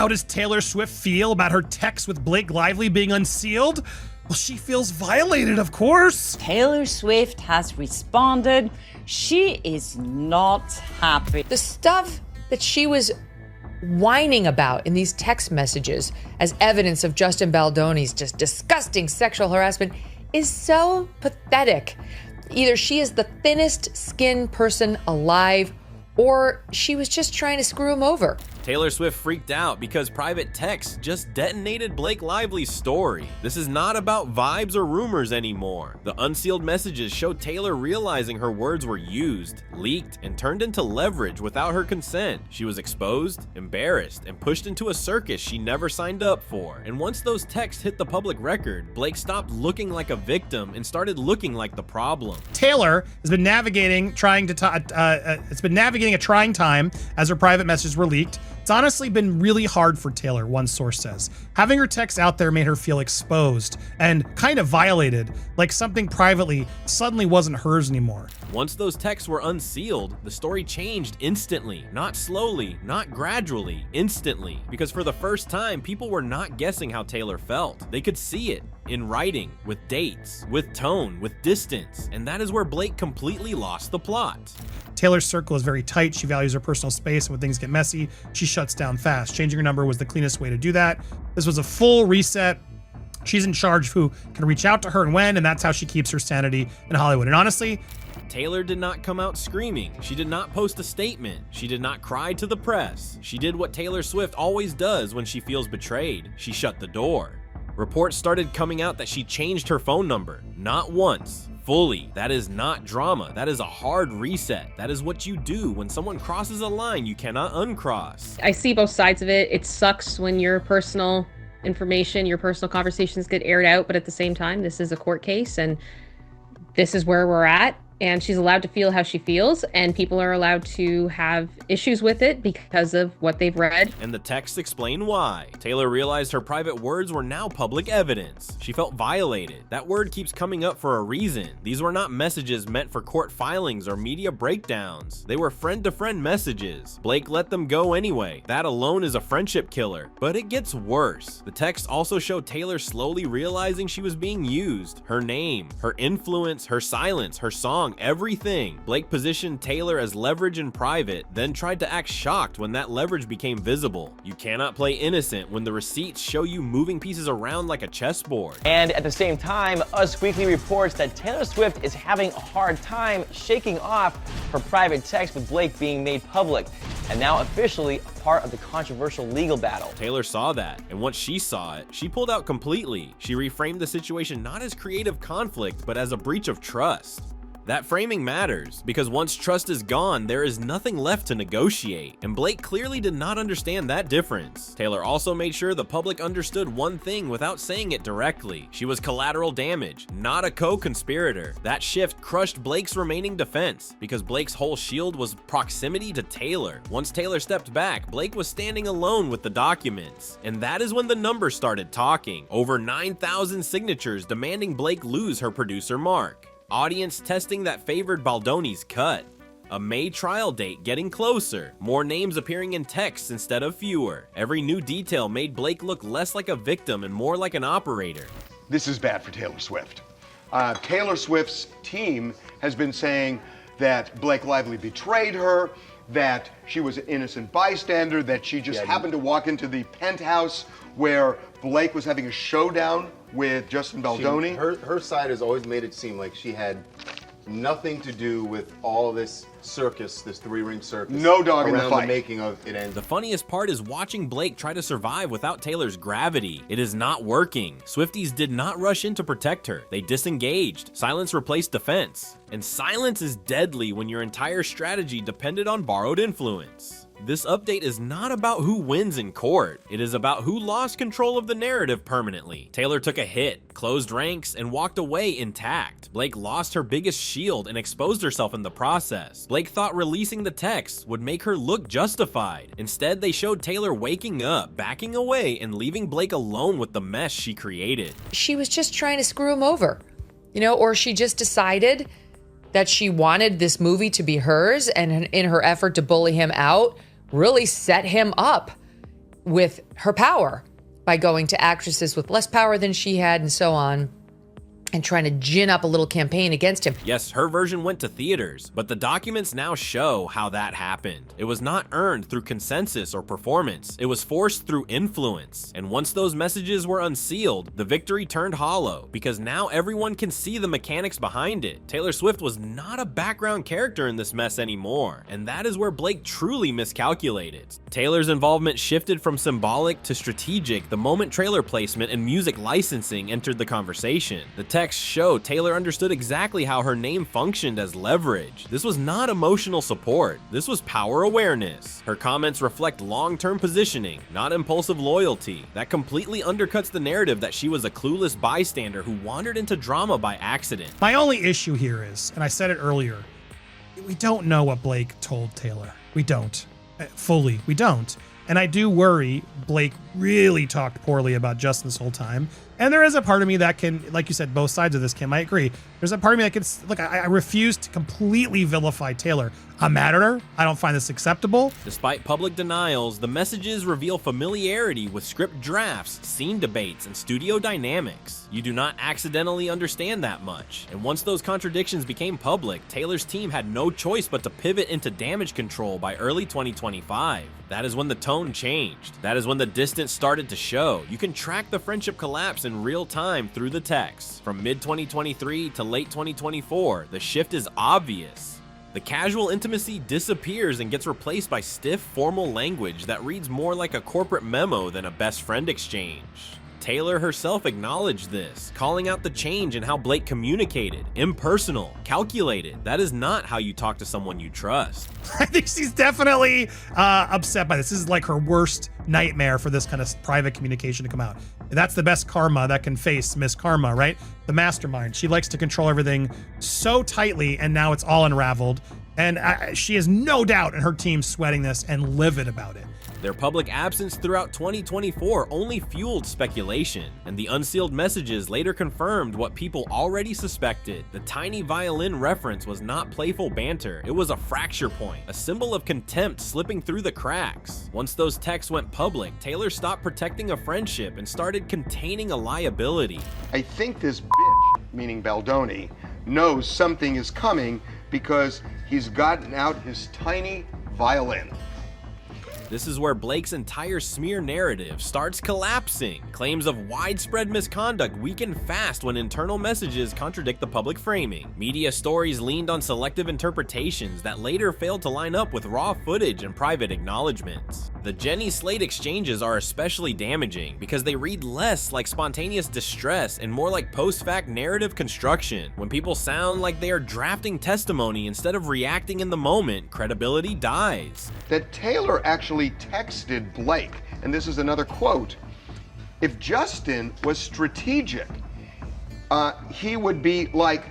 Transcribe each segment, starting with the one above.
How does Taylor Swift feel about her text with Blake Lively being unsealed? Well, she feels violated, of course. Taylor Swift has responded. She is not happy. The stuff that she was whining about in these text messages as evidence of Justin Baldoni's just disgusting sexual harassment is so pathetic. Either she is the thinnest skinned person alive, or she was just trying to screw him over. Taylor Swift freaked out because private texts just detonated Blake Lively's story. This is not about vibes or rumors anymore. The unsealed messages show Taylor realizing her words were used, leaked, and turned into leverage without her consent. She was exposed, embarrassed, and pushed into a circus she never signed up for. And once those texts hit the public record, Blake stopped looking like a victim and started looking like the problem. Taylor has been navigating a trying time as her private messages were leaked. It's honestly been really hard for Taylor, one source says. Having her text out there made her feel exposed and kind of violated, like something privately suddenly wasn't hers anymore. Once those texts were unsealed, the story changed instantly. Not slowly, not gradually, instantly. Because for the first time, people were not guessing how Taylor felt. They could see it in writing, with dates, with tone, with distance. And that is where Blake completely lost the plot. Taylor's circle is very tight. She values her personal space, and when things get messy, she shuts down fast. Changing her number was the cleanest way to do that. This was a full reset. She's in charge of who can reach out to her and when, and that's how she keeps her sanity in Hollywood. And honestly, Taylor did not come out screaming. She did not post a statement. She did not cry to the press. She did what Taylor Swift always does when she feels betrayed. She shut the door. Reports started coming out that she changed her phone number. Not once. Fully. That is not drama. That is a hard reset. That is what you do when someone crosses a line you cannot uncross. I see both sides of it. It sucks when your personal information, your personal conversations get aired out, but at the same time, this is a court case and this is where we're at. And she's allowed to feel how she feels, and people are allowed to have issues with it because of what they've read. And the texts explain why. Taylor realized her private words were now public evidence. She felt violated. That word keeps coming up for a reason. These were not messages meant for court filings or media breakdowns. They were friend-to-friend messages. Blake let them go anyway. That alone is a friendship killer. But it gets worse. The texts also show Taylor slowly realizing she was being used. Her name, her influence, her silence, her song, everything. Blake positioned Taylor as leverage in private, then tried to act shocked when that leverage became visible. You cannot play innocent when the receipts show you moving pieces around like a chessboard. And at the same time, Us Weekly reports that Taylor Swift is having a hard time shaking off her private text with Blake being made public, and now officially a part of the controversial legal battle. Taylor saw that, and once she saw it, she pulled out completely. She reframed the situation not as creative conflict, but as a breach of trust. That framing matters, because once trust is gone, there is nothing left to negotiate, and Blake clearly did not understand that difference. Taylor also made sure the public understood one thing without saying it directly. She was collateral damage, not a co-conspirator. That shift crushed Blake's remaining defense, because Blake's whole shield was proximity to Taylor. Once Taylor stepped back, Blake was standing alone with the documents, and that is when the numbers started talking. Over 9,000 signatures demanding Blake lose her producer mark. Audience testing that favored Baldoni's cut. A May trial date getting closer. More names appearing in texts instead of fewer. Every new detail made Blake look less like a victim and more like an operator. This is bad for Taylor Swift. Taylor Swift's team has been saying that Blake Lively betrayed her, that she was an innocent bystander, that she just happened to walk into the penthouse where Blake was having a showdown with Justin Baldoni. Her side has always made it seem like she had nothing to do with all of this circus, this three-ring circus. No dog in the around fight. The making of it ends. The funniest part is watching Blake try to survive without Taylor's gravity. It is not working. Swifties did not rush in to protect her. They disengaged. Silence replaced defense. And silence is deadly when your entire strategy depended on borrowed influence. This update is not about who wins in court. It is about who lost control of the narrative permanently. Taylor took a hit, closed ranks, and walked away intact. Blake lost her biggest shield and exposed herself in the process. Blake thought releasing the text would make her look justified. Instead, they showed Taylor waking up, backing away, and leaving Blake alone with the mess she created. She was just trying to screw him over, or she just decided that she wanted this movie to be hers, and in her effort to bully him out, really set him up. with her power by going to actresses with less power than she had and so on, and trying to gin up a little campaign against him. Yes, her version went to theaters, but the documents now show how that happened. It was not earned through consensus or performance. It was forced through influence. And once those messages were unsealed, the victory turned hollow, because now everyone can see the mechanics behind it. Taylor Swift was not a background character in this mess anymore, and that is where Blake truly miscalculated. Taylor's involvement shifted from symbolic to strategic the moment trailer placement and music licensing entered the conversation. The texts show Taylor understood exactly how her name functioned as leverage. This was not emotional support. This was power awareness. Her comments reflect long-term positioning, not impulsive loyalty. That completely undercuts the narrative that she was a clueless bystander who wandered into drama by accident. My only issue here is, and I said it earlier, we don't know what Blake told Taylor. We don't. Fully, we don't. And I do worry Blake really talked poorly about Justin this whole time. And there is a part of me that can, like you said, both sides of this, Kim, I agree. There's a part of me that can, look, I refuse to completely vilify Taylor. I'm mad at her. I don't find this acceptable. Despite public denials, the messages reveal familiarity with script drafts, scene debates, and studio dynamics. You do not accidentally understand that much. And once those contradictions became public, Taylor's team had no choice but to pivot into damage control by early 2025. That is when the tone changed. That is when the distance started to show. You can track the friendship collapse in real time through the texts. From mid-2023 to late 2024, the shift is obvious. The casual intimacy disappears and gets replaced by stiff, formal language that reads more like a corporate memo than a best friend exchange. Taylor herself acknowledged this, calling out the change in how Blake communicated. Impersonal, calculated. That is not how you talk to someone you trust. I think she's definitely upset by this. This is like her worst nightmare for this kind of private communication to come out. That's the best karma that can face Miss Karma, right? The mastermind. She likes to control everything so tightly, and now it's all unraveled. And she has no doubt in her team sweating this and livid about it. Their public absence throughout 2024 only fueled speculation, and the unsealed messages later confirmed what people already suspected. The tiny violin reference was not playful banter, it was a fracture point, a symbol of contempt slipping through the cracks. Once those texts went public, Taylor stopped protecting a friendship and started containing a liability. I think this bitch, meaning Baldoni, knows something is coming because he's gotten out his tiny violin. This is where Blake's entire smear narrative starts collapsing. Claims of widespread misconduct weaken fast when internal messages contradict the public framing. Media stories leaned on selective interpretations that later failed to line up with raw footage and private acknowledgments. The Jenny Slate exchanges are especially damaging because they read less like spontaneous distress and more like post-fact narrative construction. When people sound like they are drafting testimony instead of reacting in the moment, credibility dies. That Taylor actually texted Blake, and this is another quote, if Justin was strategic, he would be like,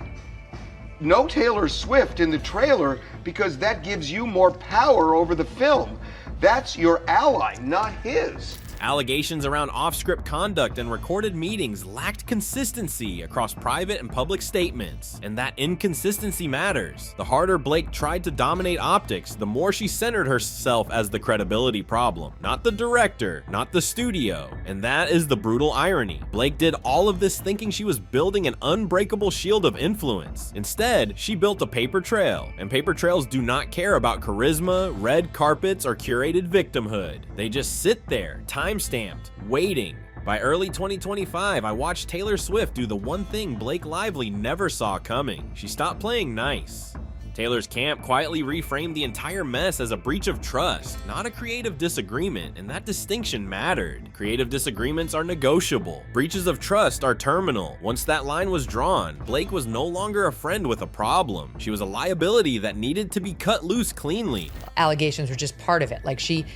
no Taylor Swift in the trailer because that gives you more power over the film. That's your ally, not his. Allegations around off-script conduct and recorded meetings lacked consistency across private and public statements, and that inconsistency matters. The harder Blake tried to dominate optics, the more she centered herself as the credibility problem, not the director, not the studio. And that is the brutal irony. Blake did all of this thinking she was building an unbreakable shield of influence. Instead, she built a paper trail, and paper trails do not care about charisma, red carpets, or curated victimhood. They just sit there, time-stamped, waiting. By early 2025, I watched Taylor Swift do the one thing Blake Lively never saw coming. She stopped playing nice. Taylor's camp quietly reframed the entire mess as a breach of trust, not a creative disagreement, and that distinction mattered. Creative disagreements are negotiable. Breaches of trust are terminal. Once that line was drawn, Blake was no longer a friend with a problem. She was a liability that needed to be cut loose cleanly. Allegations were just part of it. Like she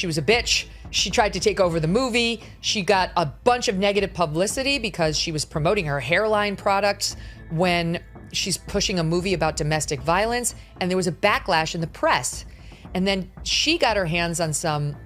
was a bitch. She tried to take over the movie. She got a bunch of negative publicity because she was promoting her hairline products when she's pushing a movie about domestic violence, and there was a backlash in the press. And then she got her hands on some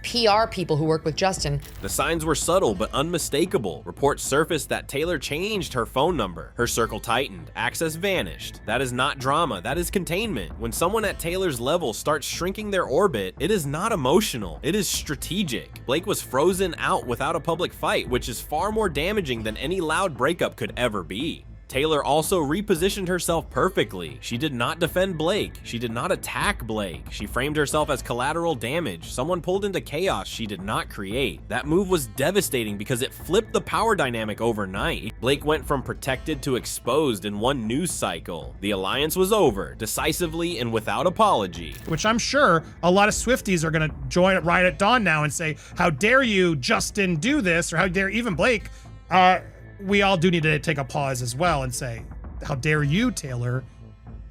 PR people who work with Justin. The signs were subtle but unmistakable. Reports surfaced that Taylor changed her phone number. Her circle tightened. Access vanished. That is not drama. That is containment. When someone at Taylor's level starts shrinking their orbit, it is not emotional. It is strategic. Blake was frozen out without a public fight, which is far more damaging than any loud breakup could ever be. Taylor also repositioned herself perfectly. She did not defend Blake. She did not attack Blake. She framed herself as collateral damage. Someone pulled into chaos she did not create. That move was devastating because it flipped the power dynamic overnight. Blake went from protected to exposed in one news cycle. The alliance was over, decisively and without apology. Which I'm sure a lot of Swifties are going to join it right at dawn now and say, how dare you, Justin, do this? Or how dare even Blake? We all do need to take a pause as well and say, how dare you, Taylor,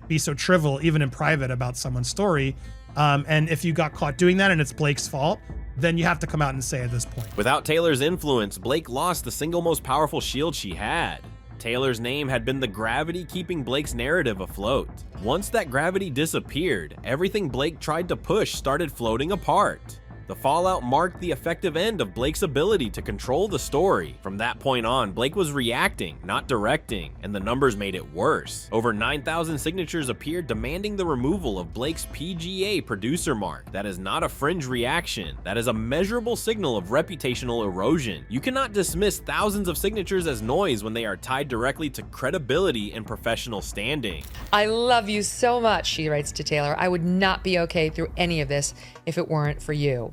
be so trivial, even in private, about someone's story? And if you got caught doing that and it's Blake's fault, then you have to come out and say at this point. Without Taylor's influence, Blake lost the single most powerful shield she had. Taylor's name had been the gravity keeping Blake's narrative afloat. Once that gravity disappeared, everything Blake tried to push started floating apart. The fallout marked the effective end of Blake's ability to control the story. From that point on, Blake was reacting, not directing, and the numbers made it worse. Over 9,000 signatures appeared demanding the removal of Blake's PGA producer mark. That is not a fringe reaction. That is a measurable signal of reputational erosion. You cannot dismiss thousands of signatures as noise when they are tied directly to credibility and professional standing. I love you so much, she writes to Taylor. I would not be okay through any of this if it weren't for you.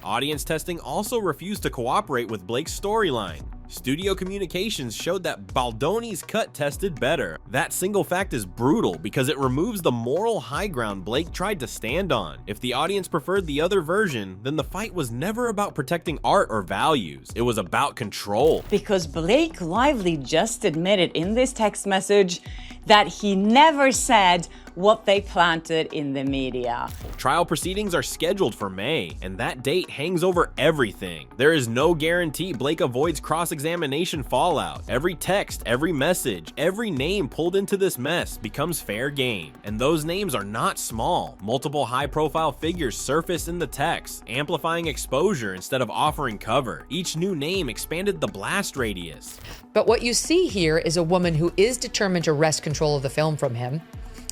Audience testing also refused to cooperate with Blake's storyline. Studio communications showed that Baldoni's cut tested better. That single fact is brutal because it removes the moral high ground Blake tried to stand on. If the audience preferred the other version, then the fight was never about protecting art or values. It was about control. Because Blake Lively just admitted in this text message that he never said what they planted in the media. Trial proceedings are scheduled for May, and that date hangs over everything. There is no guarantee Blake avoids cross-examination fallout. Every text, every message, every name pulled into this mess becomes fair game. And those names are not small. Multiple high-profile figures surface in the text, amplifying exposure instead of offering cover. Each new name expanded the blast radius. But what you see here is a woman who is determined to wrest control of the film from him,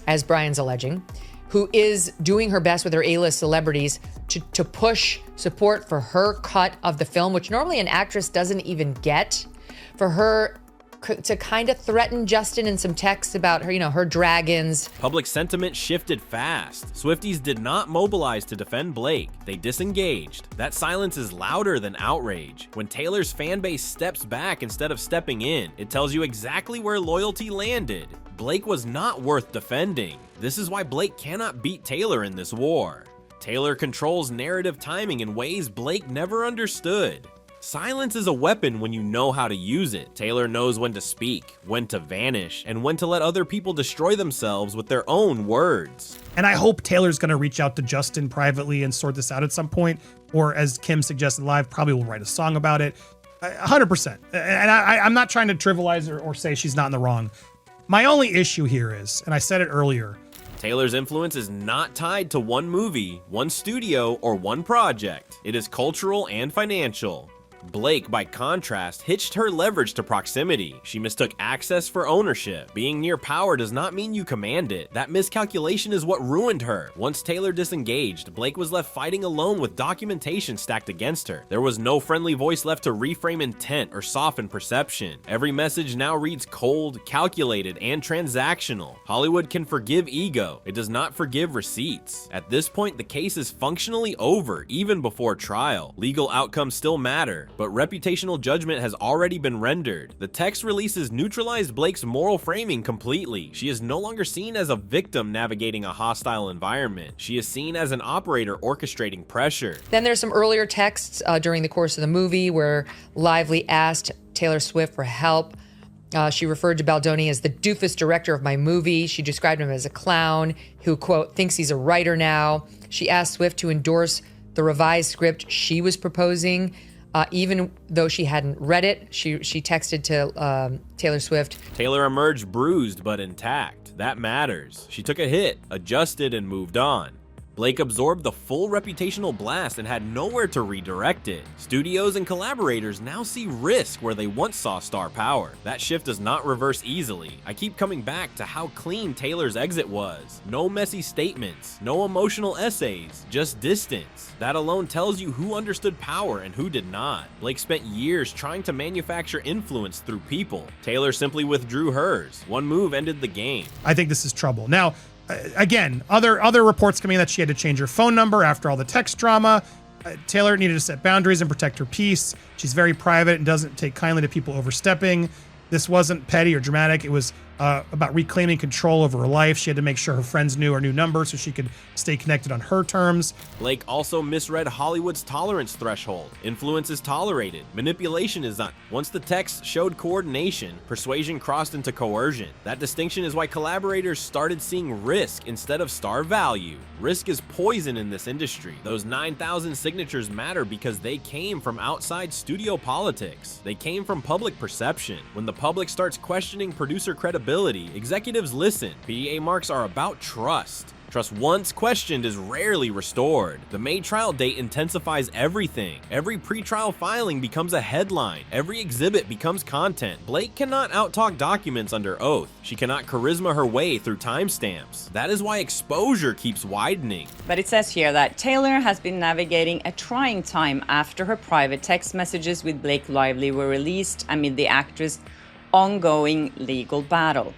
as Brian's alleging, who is doing her best with her A-list celebrities to push support for her cut of the film, which normally an actress doesn't even get, for her to kind of threaten Justin in some texts about her, her dragons. Public sentiment shifted fast. Swifties did not mobilize to defend Blake. They disengaged. That silence is louder than outrage. When Taylor's fan base steps back instead of stepping in, it tells you exactly where loyalty landed. Blake was not worth defending. This is why Blake cannot beat Taylor in this war. Taylor controls narrative timing in ways Blake never understood. Silence is a weapon when you know how to use it. Taylor knows when to speak, when to vanish, and when to let other people destroy themselves with their own words. And I hope Taylor's going to reach out to Justin privately and sort this out at some point, or as Kim suggested live, probably will write a song about it. 100%. And I'm not trying to trivialize or say she's not in the wrong. My only issue here is, and I said it earlier, Taylor's influence is not tied to one movie, one studio, or one project. It is cultural and financial. Blake, by contrast, hitched her leverage to proximity. She mistook access for ownership. Being near power does not mean you command it. That miscalculation is what ruined her. Once Taylor disengaged, Blake was left fighting alone with documentation stacked against her. There was no friendly voice left to reframe intent or soften perception. Every message now reads cold, calculated, and transactional. Hollywood can forgive ego. It does not forgive receipts. At this point, the case is functionally over, even before trial. Legal outcomes still matter, but reputational judgment has already been rendered. The text releases neutralized Blake's moral framing completely. She is no longer seen as a victim navigating a hostile environment. She is seen as an operator orchestrating pressure. Then there's some earlier texts during the course of the movie where Lively asked Taylor Swift for help. She referred to Baldoni as the doofus director of my movie. She described him as a clown who, quote, thinks he's a writer now. She asked Swift to endorse the revised script she was proposing. Even though she hadn't read it, she texted to Taylor Swift. Taylor emerged bruised but intact. That matters. She took a hit, adjusted, and moved on. Blake absorbed the full reputational blast and had nowhere to redirect it. Studios and collaborators now see risk where they once saw star power. That shift does not reverse easily. I keep coming back to how clean Taylor's exit was. No messy statements, no emotional essays, just distance. That alone tells you who understood power and who did not. Blake spent years trying to manufacture influence through people. Taylor simply withdrew hers. One move ended the game. I think this is trouble. Now, again, other reports coming that she had to change her phone number after all the text drama. Taylor needed to set boundaries and protect her peace. She's very private and doesn't take kindly to people overstepping. This wasn't petty or dramatic. It was about reclaiming control over her life. She had to make sure her friends knew her new number so she could stay connected on her terms. Blake also misread Hollywood's tolerance threshold. Influence is tolerated. Manipulation is not. Once the text showed coordination, persuasion crossed into coercion. That distinction is why collaborators started seeing risk instead of star value. Risk is poison in this industry. Those 9,000 signatures matter because they came from outside studio politics. They came from public perception. When the public starts questioning producer credibility, executives listen. PDA marks are about trust. Trust once questioned is rarely restored. The May trial date intensifies everything. Every pretrial filing becomes a headline. Every exhibit becomes content. Blake cannot outtalk documents under oath. She cannot charisma her way through timestamps. That is why exposure keeps widening. But it says here that Taylor has been navigating a trying time after her private text messages with Blake Lively were released amid the actress' ongoing legal battle.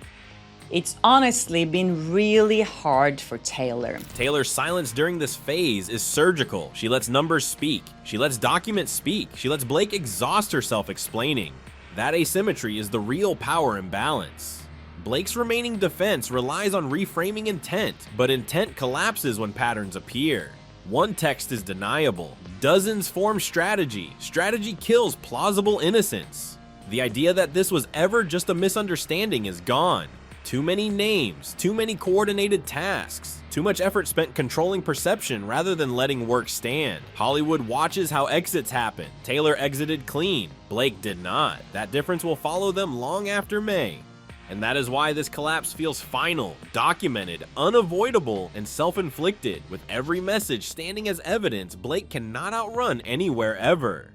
It's honestly been really hard for Taylor. Taylor's silence during this phase is surgical. She lets numbers speak. She lets documents speak. She lets Blake exhaust herself explaining. That asymmetry is the real power imbalance. Blake's remaining defense relies on reframing intent, but intent collapses when patterns appear. One text is deniable. Dozens form strategy. Strategy kills plausible innocence. The idea that this was ever just a misunderstanding is gone. Too many names, too many coordinated tasks, too much effort spent controlling perception rather than letting work stand. Hollywood watches how exits happen. Taylor exited clean, Blake did not. That difference will follow them long after May. And that is why this collapse feels final, documented, unavoidable, and self-inflicted. With every message standing as evidence, Blake cannot outrun anywhere ever.